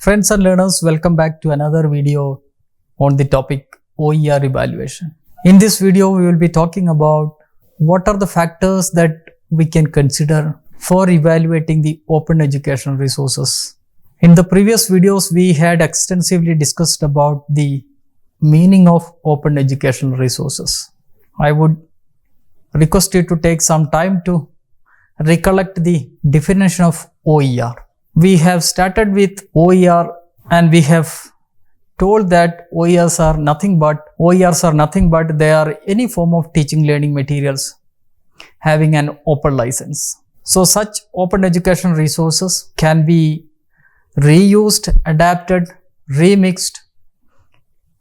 Friends and learners, welcome back to another video on the topic OER evaluation. In this video, we will be talking about what are the factors that we can consider for evaluating the open educational resources. In the previous videos, we had extensively discussed about the meaning of open educational resources. I would request you to take some time to recollect the definition of OER. We have started with OER and we have told that OERs are nothing but they are any form of teaching learning materials having an open license. So such open education resources can be reused, adapted, remixed,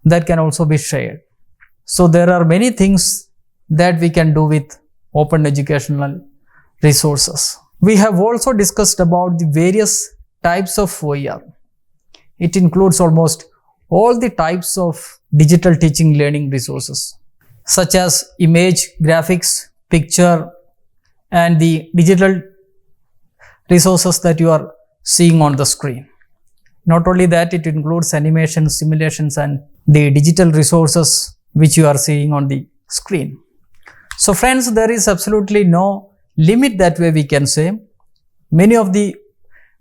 that can also be shared. So there are many things that we can do with open educational resources. We have also discussed about the various types of OER. It includes almost all the types of digital teaching learning resources, such as image, graphics, picture, and the digital resources that you are seeing on the screen. Not only that, it includes animation, simulations, and the digital resources which you are seeing on the screen. So friends, there is absolutely no limit that way we can say. Many of the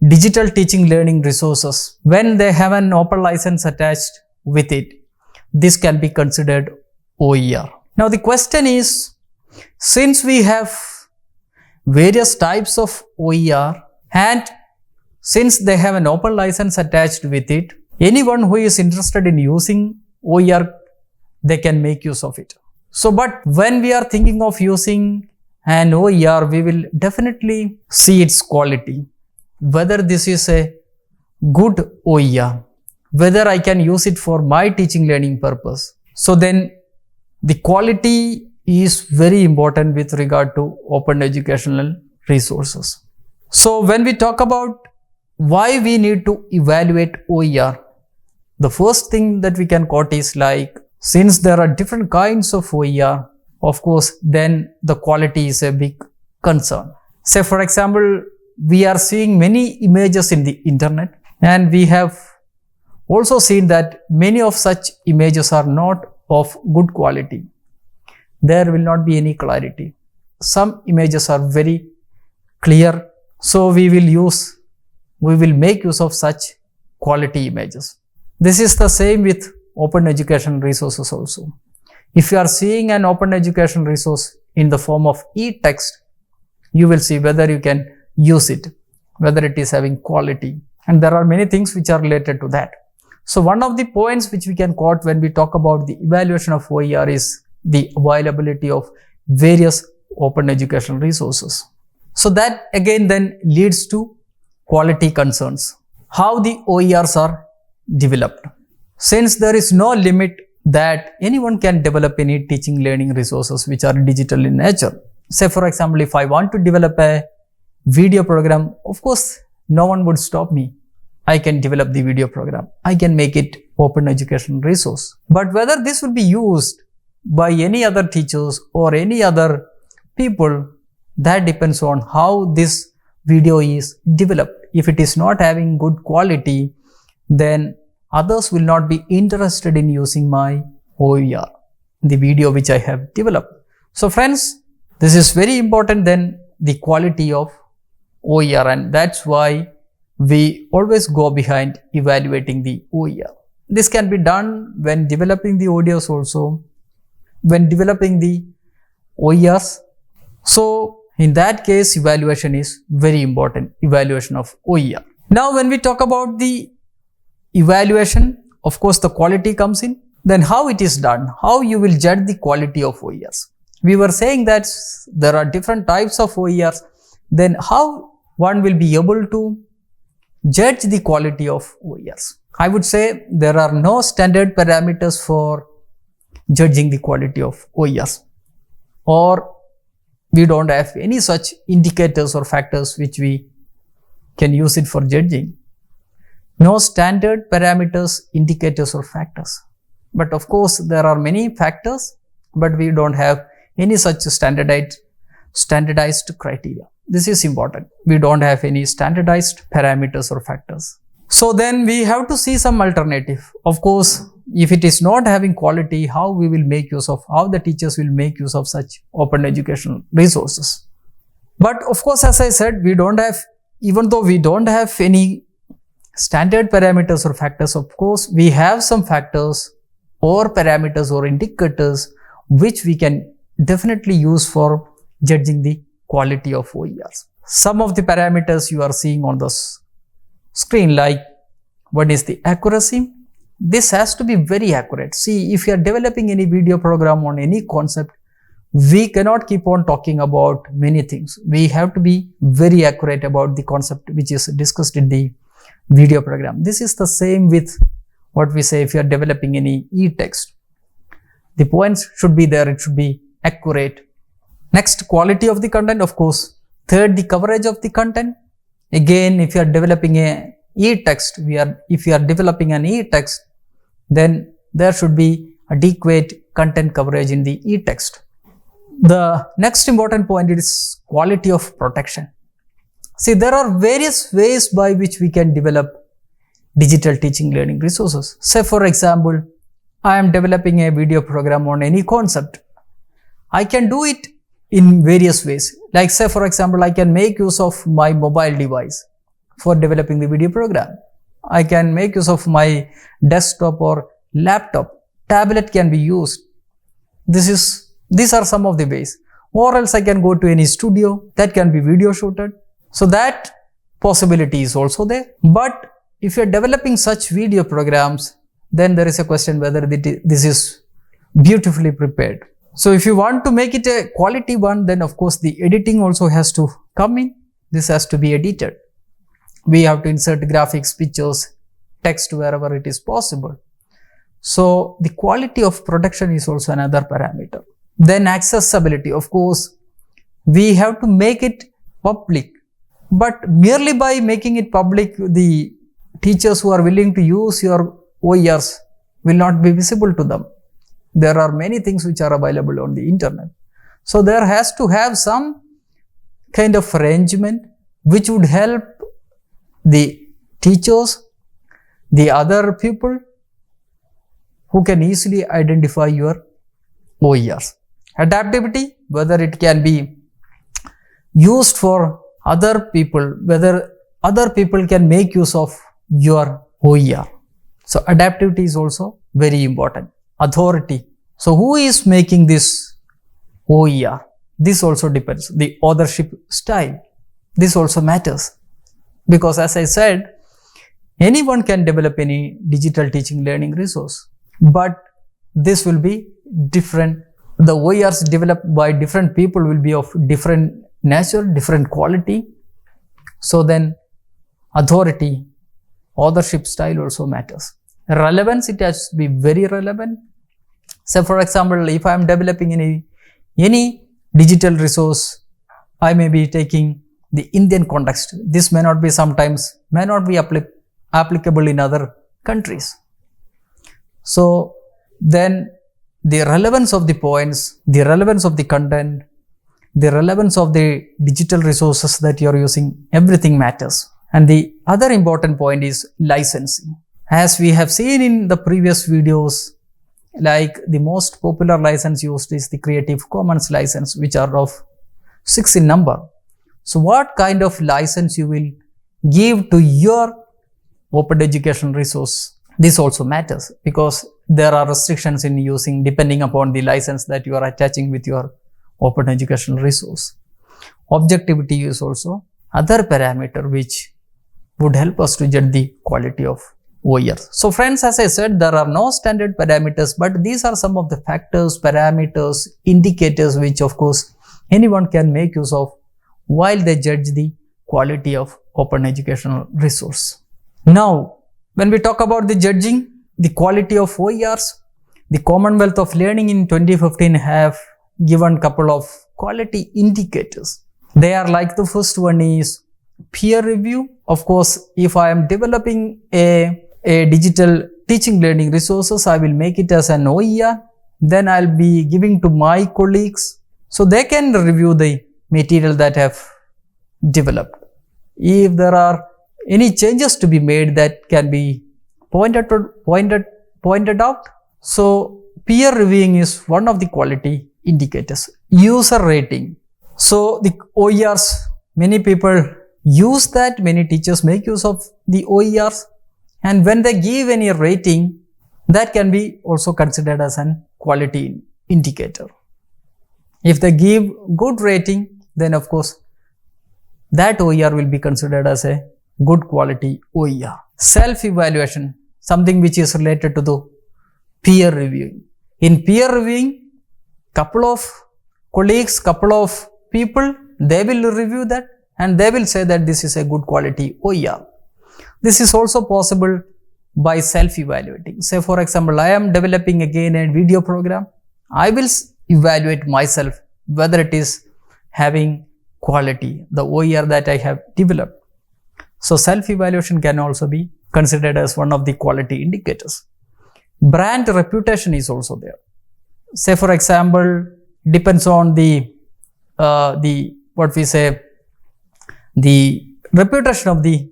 digital teaching learning resources, when they have an open license attached with it, this can be considered OER. Now the question is, since we have various types of OER and since they have an open license attached with it, anyone who is interested in using OER, they can make use of it. So, but when we are thinking of using an OER, we will definitely see its quality, whether this is a good OER, whether I can use it for my teaching learning purpose. So then the quality is very important with regard to open educational resources. So when we talk about why we need to evaluate OER, the first thing that we can quote is like, since there are different kinds of OER, of course, then the quality is a big concern. Say for example, we are seeing many images in the internet, and we have also seen that many of such images are not of good quality. There will not be any clarity. Some images are very clear, so we will make use of such quality images. This is the same with open education resources also. If you are seeing an open education resource in the form of e-text, you will see whether you can use it, whether it is having quality, and there are many things which are related to that. So one of the points which we can quote when we talk about the evaluation of OER is the availability of various open educational resources. So that again then leads to quality concerns. How the OERs are developed. Since there is no limit that anyone can develop any teaching learning resources which are digital in nature. Say for example, if I want to develop a video program, of course, no one would stop me. I can develop the video program. I can make it open education resource. But whether this will be used by any other teachers or any other people, that depends on how this video is developed. If it is not having good quality, then others will not be interested in using my OER, the video which I have developed. So friends, this is very important then, the quality of OER, and that's why we always go behind evaluating the OER. This can be done when developing the audios also, when developing the OERs. So in that case, evaluation is very important, evaluation of OER. Now when we talk about the evaluation, of course the quality comes in. Then how it is done, how you will judge the quality of OERs. We were saying that there are different types of OERs. Then how one will be able to judge the quality of OERs? I would say there are no standard parameters for judging the quality of OERs, or we don't have any such indicators or factors which we can use it for judging. No standard parameters, indicators or factors. But of course, there are many factors, but we don't have any such standardized criteria. This is important. We don't have any standardized parameters or factors. So then we have to see some alternative. Of course, if it is not having quality, how we will make use of, how the teachers will make use of such open educational resources. But of course, as I said, we don't have, even though we don't have any standard parameters or factors, of course, we have some factors or parameters or indicators which we can definitely use for judging the quality of OERs. Some of the parameters you are seeing on the screen, like what is the accuracy? This has to be very accurate. See, if you are developing any video program on any concept, we cannot keep on talking about many things. We have to be very accurate about the concept which is discussed in the video program. This is the same with what we say if you are developing any e-text. The points should be there, it should be accurate. Next, quality of the content, of course. Third, the coverage of the content. Again, if you are developing a e-text, if you are developing an e-text, then there should be adequate content coverage in the e-text. The next important point is quality of protection. See, there are various ways by which we can develop digital teaching learning resources. Say, for example, I am developing a video program on any concept. I can do it in various ways. Like, say, for example, I can make use of my mobile device for developing the video program. I can make use of my desktop or laptop. Tablet can be used. These are some of the ways. Or else I can go to any studio that can be video shooted. So that possibility is also there. But if you are developing such video programs, then there is a question whether this is beautifully prepared. So if you want to make it a quality one, then of course the editing also has to come in. This has to be edited. We have to insert graphics, pictures, text wherever it is possible. So the quality of production is also another parameter. Then accessibility, of course, we have to make it public. But merely by making it public, the teachers who are willing to use your OERs will not be visible to them. There are many things which are available on the internet. So there has to have some kind of arrangement which would help the teachers, the other people who can easily identify your OERs. Adaptivity, whether it can be used for other people, whether other people can make use of your OER. So adaptivity is also very important. Authority. So who is making this OER? This also depends. The authorship style. This also matters. Because as I said, anyone can develop any digital teaching learning resource. But this will be different. The OERs developed by different people will be of different nature, different quality. So then authority, authorship style also matters. Relevance, it has to be very relevant. So for example, if I am developing any digital resource, I may be taking the Indian context. This may not be applicable in other countries. So then the relevance of the points, the relevance of the content, the relevance of the digital resources that you are using, everything matters. And the other important point is licensing. As we have seen in the previous videos, like the most popular license used is the Creative Commons license, which are of 6 in number. So what kind of license you will give to your open education resource? This also matters because there are restrictions in using depending upon the license that you are attaching with your open educational resource. Objectivity is also other parameter which would help us to judge the quality of OERs. So friends, as I said, there are no standard parameters, but these are some of the factors, parameters, indicators which of course anyone can make use of while they judge the quality of open educational resource. Now, when we talk about the judging the quality of OERs, the Commonwealth of Learning in 2015 have given couple of quality indicators. They are like, the first one is peer review. Of course, if I am developing a digital teaching learning resources, I will make it as an OER. Then I'll be giving to my colleagues so they can review the material that I have developed. If there are any changes to be made that can be pointed out. So peer reviewing is one of the quality indicators. User rating. So the OERs, many people use that, many teachers make use of the OERs, and when they give any rating, that can be also considered as an quality indicator. If they give good rating, then of course that OER will be considered as a good quality OER. Self-evaluation, something which is related to the peer reviewing. In peer reviewing, couple of colleagues, couple of people, they will review that and they will say that this is a good quality OER. This is also possible by self-evaluating. Say for example, I am developing again a video program. I will evaluate myself whether it is having quality, the OER that I have developed. So self-evaluation can also be considered as one of the quality indicators. Brand reputation is also there. Say for example, depends on the reputation of the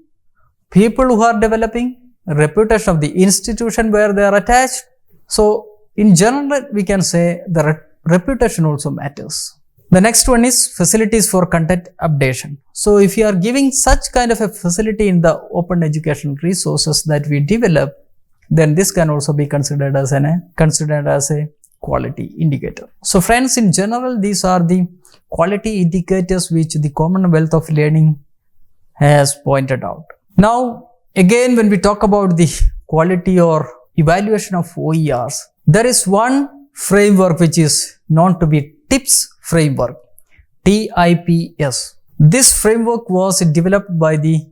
people who are developing, reputation of the institution where they are attached. So in general, we can say the reputation also matters. The next one is facilities for content updation. So if you are giving such kind of a facility in the open education resources that we develop, then this can also be considered as a quality indicator. So friends, in general, these are the quality indicators which the Commonwealth of Learning has pointed out. Now, again, when we talk about the quality or evaluation of OERs, there is one framework which is known to be TIPS framework, TIPS. This framework was developed by the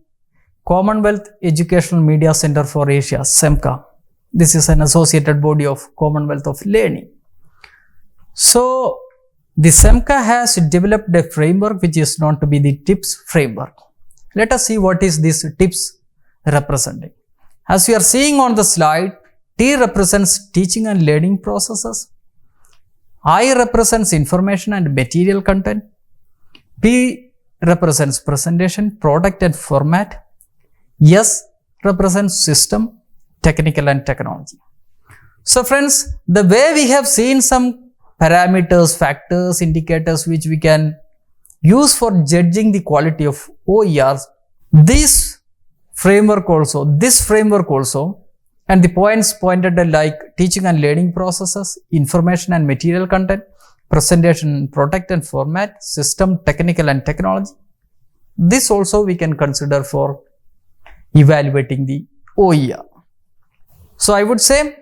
Commonwealth Educational Media Center for Asia, CEMCA. This is an associated body of Commonwealth of Learning. So, the CEMCA has developed a framework which is known to be the TIPS framework. Let us see what is this TIPS representing. As you are seeing on the slide, T represents teaching and learning processes. I represents information and material content. P represents presentation, product and format. S represents system, technical and technology. So friends, the way we have seen some parameters, factors, indicators which we can use for judging the quality of OERs, this framework also, and the points pointed like teaching and learning processes, information and material content, presentation, product and format, system, technical and technology. This also we can consider for evaluating the OER. So I would say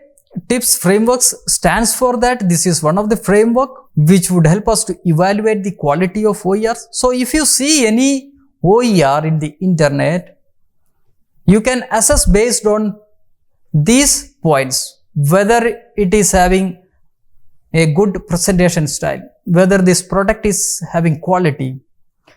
TIPS frameworks stands for that. This is one of the framework which would help us to evaluate the quality of OERs. So if you see any OER in the internet, you can assess based on these points, whether it is having a good presentation style, whether this product is having quality,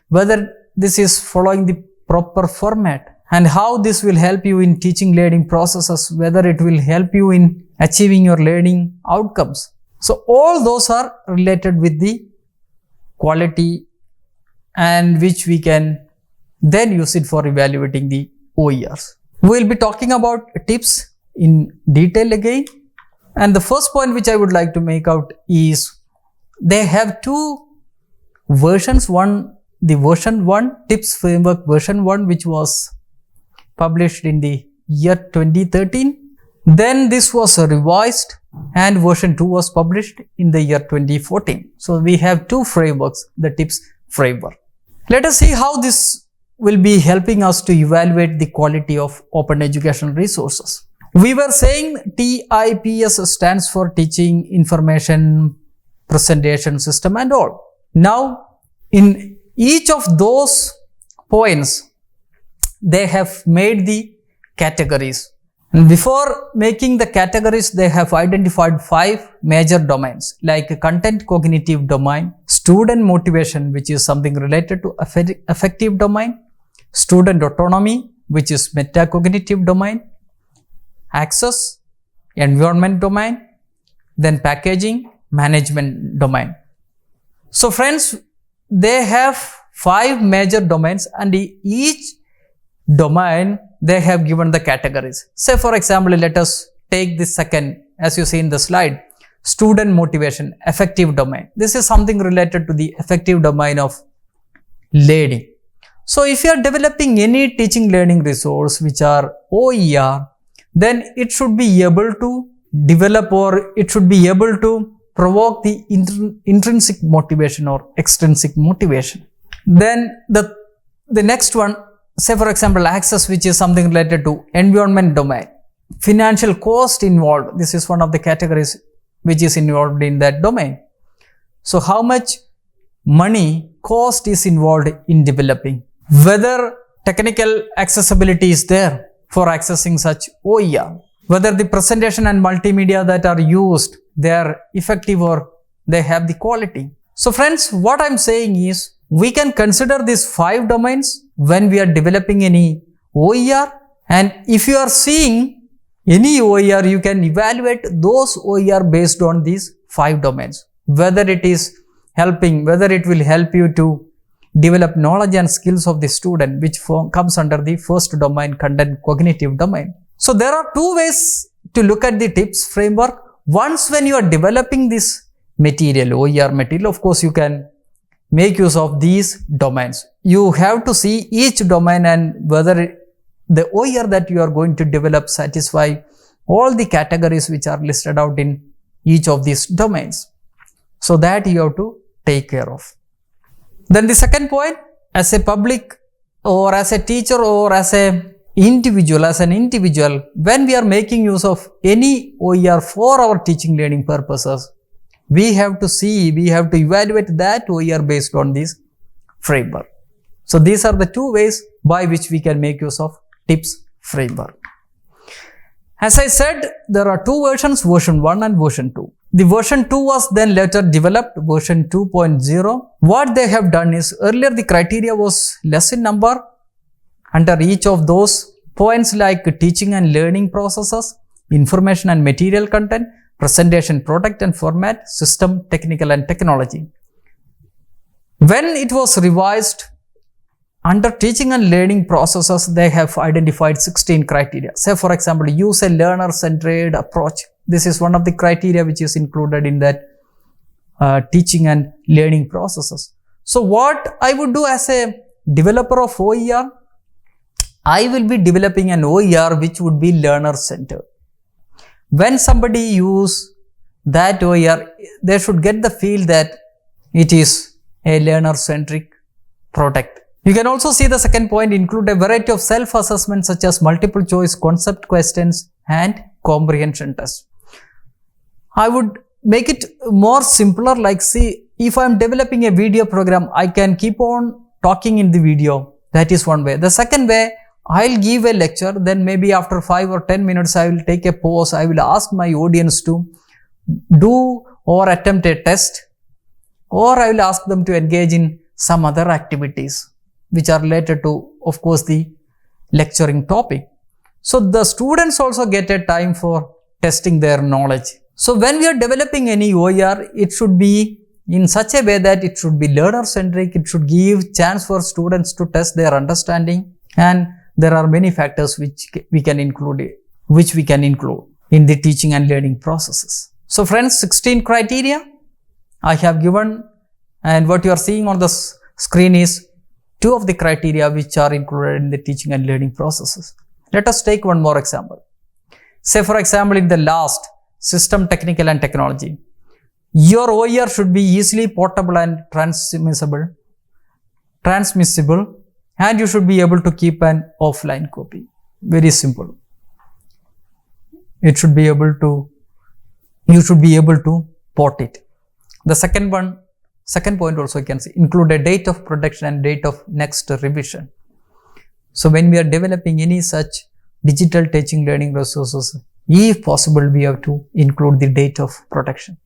whether this is following the proper format, and how this will help you in teaching learning processes, whether it will help you in achieving your learning outcomes. So all those are related with the quality and which we can then use it for evaluating the OERs. We will be talking about tips in detail again, and the first point which I would like to make out is they have two versions. One, the version 1 TIPS framework version 1, which was published in the year 2013. Then this was revised and version 2 was published in the year 2014. So we have two frameworks, the TIPS framework. Let us see how this will be helping us to evaluate the quality of open educational resources. We were saying TIPS stands for teaching, information, presentation, system and all. Now, in each of those points, they have made the categories. And before making the categories, they have identified 5 major domains like content cognitive domain, student motivation, which is something related to affective domain, student autonomy, which is metacognitive domain, access, environment domain, then packaging, management domain. So friends, they have 5 major domains, and each domain, they have given the categories. Say for example, let us take this second, as you see in the slide, student motivation, affective domain. This is something related to the affective domain of learning. So if you are developing any teaching learning resource which are OER, then it should be able to develop, or it should be able to provoke the intrinsic motivation or extrinsic motivation. Then the next one, say for example, access, which is something related to environment domain. Financial cost involved, this is one of the categories which is involved in that domain. So how much money cost is involved in developing, whether technical accessibility is there for accessing such OER, whether the presentation and multimedia that are used, they are effective or they have the quality. So friends, what I'm saying is, we can consider these 5 domains when we are developing any OER, and if you are seeing any OER, you can evaluate those OER based on these 5 domains, whether it is helping, whether it will help you to develop knowledge and skills of the student, which comes under the first domain, content cognitive domain. So there are 2 ways to look at the tips framework. Once when you are developing this material, OER material, of course you can make use of these domains. You have to see each domain and whether the OER that you are going to develop satisfy all the categories which are listed out in each of these domains. So that you have to take care of. Then the second point, as a public or as a teacher or as an individual, when we are making use of any OER for our teaching learning purposes, we have to evaluate that OER based on this framework. So these are the 2 ways by which we can make use of tips framework. As I said, there are 2 versions, version 1 and version 2. The version 2 was then later developed, version 2.0. What they have done is, earlier the criteria was less in number. Under each of those points like teaching and learning processes, information and material content, presentation product and format, system, technical and technology. When it was revised, under teaching and learning processes, they have identified 16 criteria. Say for example, use a learner-centered approach. This is one of the criteria which is included in that teaching and learning processes. So what I would do as a developer of OER, I will be developing an OER which would be learner-centered. When somebody use that OER, they should get the feel that it is a learner-centric product. You can also see the second point, include a variety of self-assessments such as multiple choice, concept questions and comprehension tests. I would make it more simpler, like see, if I am developing a video program, I can keep on talking in the video. That is one way. The second way, I'll give a lecture, then maybe after 5 or 10 minutes, I will take a pause. I will ask my audience to do or attempt a test, or I will ask them to engage in some other activities which are related to, of course, the lecturing topic. So the students also get a time for testing their knowledge. So when we are developing any OER, it should be in such a way that it should be learner-centric. It should give chance for students to test their understanding, and there are many factors which we can include in the teaching and learning processes. So friends, 16 criteria I have given, and what you are seeing on the screen is 2 of the criteria which are included in the teaching and learning processes. Let us take one more example. Say for example, in the last, system, technical and technology, your OER should be easily portable and transmissible, and you should be able to keep an offline copy. Very simple. You should be able to port it. The second point also you can see, include a date of production and date of next revision. So when we are developing any such digital teaching learning resources, if possible, we have to include the date of production.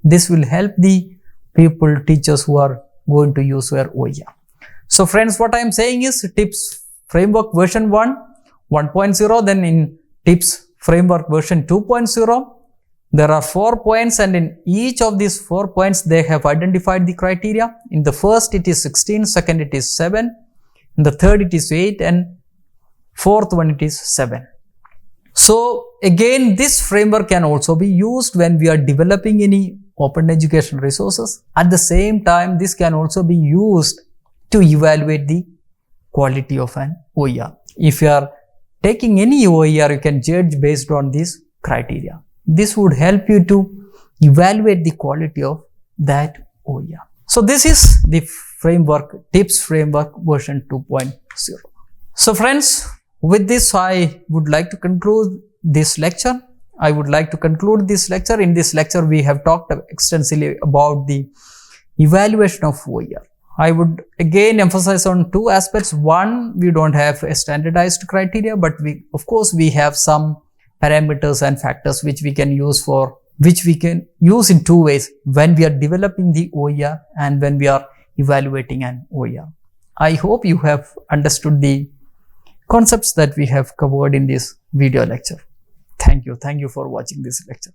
This will help the teachers who are going to use their OER. So friends, what I am saying is tips framework version 1.0, then in tips framework version 2.0, there are 4 points, and in each of these 4 points, they have identified the criteria. In the first, it is 16, second, it is 7, in the third, it is 8, and Fourth one, it is 7. So again, this framework can also be used when we are developing any open education resources. At the same time, this can also be used to evaluate the quality of an OER. If you are taking any OER, you can judge based on these criteria. This would help you to evaluate the quality of that OER. So this is the framework, TIPS framework version 2.0. So friends, with this I would like to conclude this lecture. In this lecture, we have talked extensively about the evaluation of OER. I would again emphasize on two aspects. One, we don't have a standardized criteria, but of course we have some parameters and factors which we can use in two ways, when we are developing the OER and when we are evaluating an OER. I hope you have understood the concepts that we have covered in this video lecture. Thank you for watching this lecture.